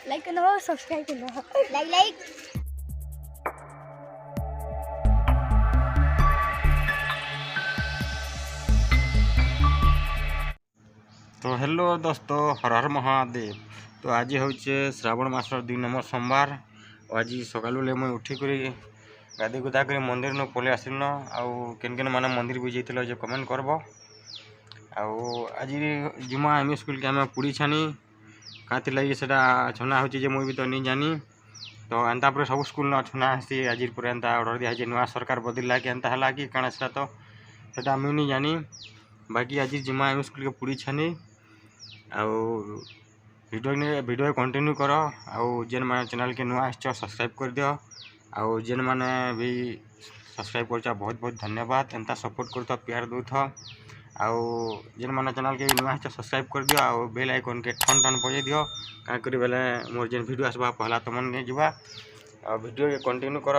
Like करना, subscribe करना, like. तो हेलो दोस्तों, हर हर महादेव। तो आज हूँ श्रावण मासर 2 नंबर सोमवार। आज सकालू मुझे उठिक गाधी गुधा कर मंदिर न पलि आसन। आउ केन मान मंदिर भी जाइल जो कमेंट करब। आज जिमा एम स्कूल के आम पूरी छानी कहाँ लगी से छना हो मुझे भी तो नहीं जानी। तो एंता पर सब स्कूल न छना हेसी। आज पर एंता ऑर्डर दिखाई नुआ सरकार बदलला कि एंता है कि काଣା से तो सेटा मुझे नहीं जानी। बाकी आज जिमा एम स्कूल के पूरी छानी आउ वीडियो कंटिन्यू कर। आउ जेन माने चैनल के नुआ आछ सब्सक्राइब कर दियो। आउ जेन माने भी सब्सक्राइब कर बहुत बहुत धन्यवाद। एंता सपोर्ट कर प्यार दूथ। आउ जेन माने चैनल के नुआ आछ सब्सक्राइब कर दियो। आउ बेल आइकन के ठन ठन बजे दियो का करी बेले मोर जेन वीडियो आसबा पहला तुमन ने जीवा। आ वीडियो के कंटिन्यू कर,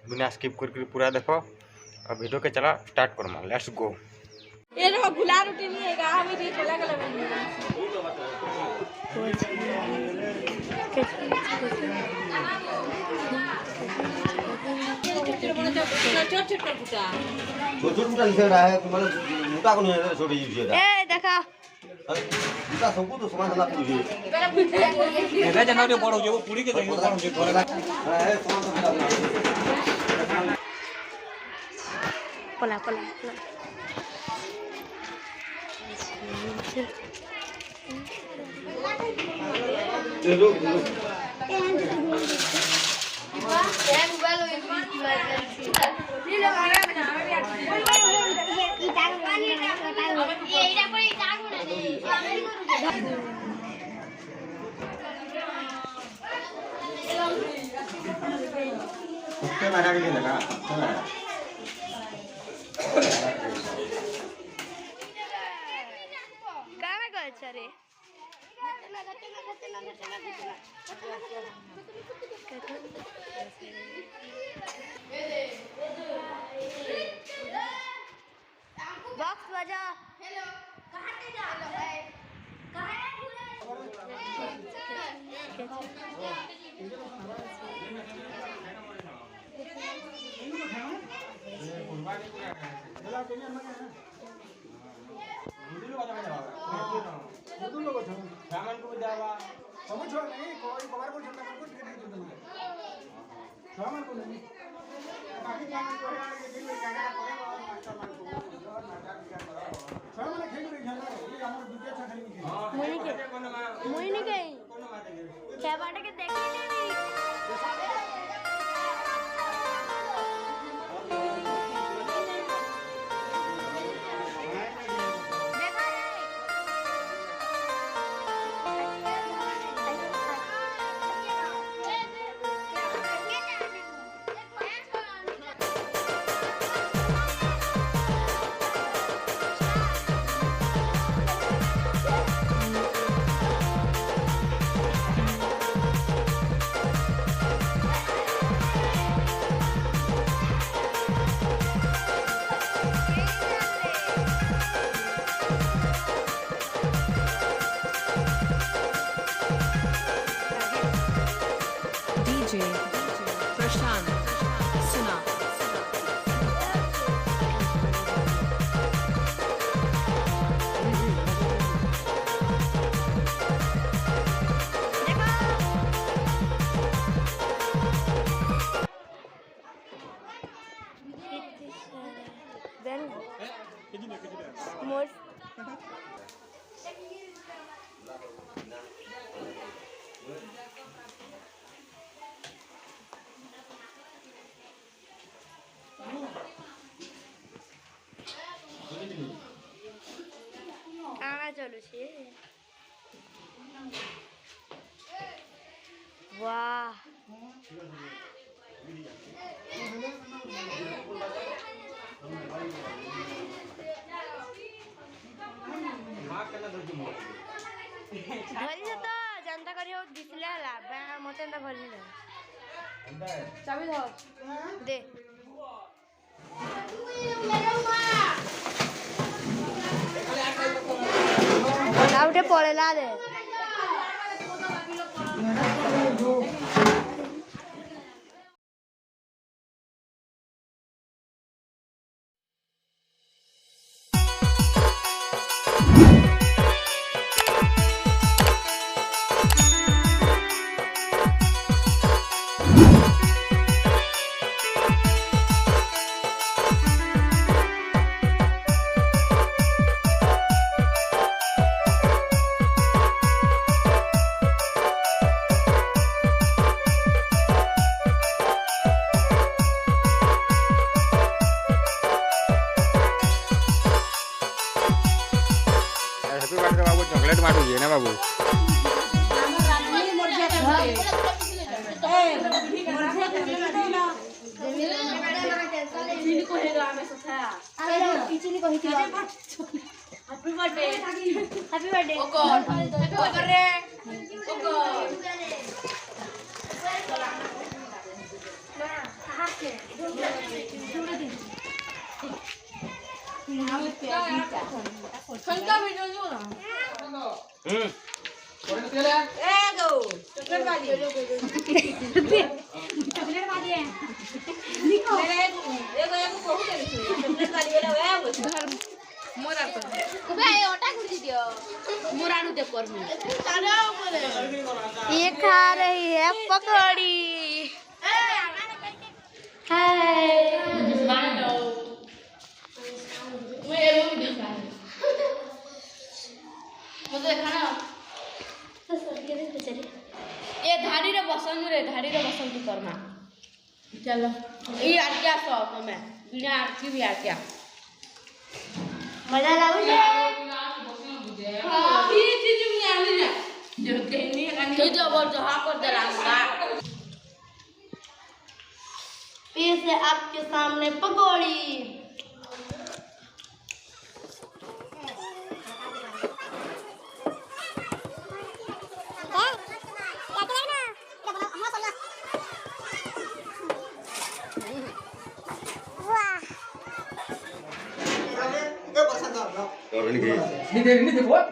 बिना स्किप कर पूरा देखो। आ वीडियो के चला स्टार्ट करमा। Let's go. ये रो गुला रोटी नहीं है हम भी चला गला छोटा छोटा लिखा रहा है तुम्हारे मोटा को नहीं है छोटी यूज है ए देखा मोटा सबको तो समान ना पूछिए एदा जनवरी बड़ हो पूरी के देखो बड़ हो है समान तो पला पला चलो कुत्ते मारा के लगा गाना गए छरे बॉक्स बजा। हेलो कहां पे जा रहा है? कहां है? मुई नहीं गई क्या बाटे के देखी नहीं। DJ Prashant Suna चलो छे वाह धरी तो जनता कर କରି ହଉ ଦିଶିଲେ ହେଲା ମତେ ଏନ୍ତା ଭଲ ନାଇଁ ଲାଗେ ଚାବି ଧର ଦେ ଆଉ ଗୋଟେ ପଳେଇଲା ଦେ हैप्पी बर्थडे बाबू चॉकलेट मारू ये ना बाबू हैप्पी बर्थडे ये खा रही है पकौड़ी ए धाड़ी रे बसंत करमा चलो ई आटिया सो हमें बिना आरती भी आटिया मजा लागू हां ई चीज भी आनी ना जो कहनी है तो जबर जहा कर दे रहा फिर से आपके सामने पकौड़ी ini deh buat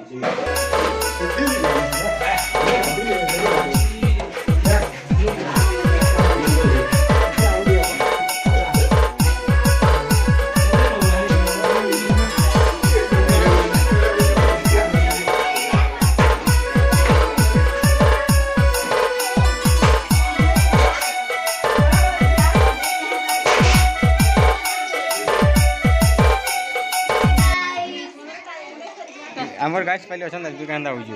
आमर गाछ पहले अच्छा देखबी केंदा हो जो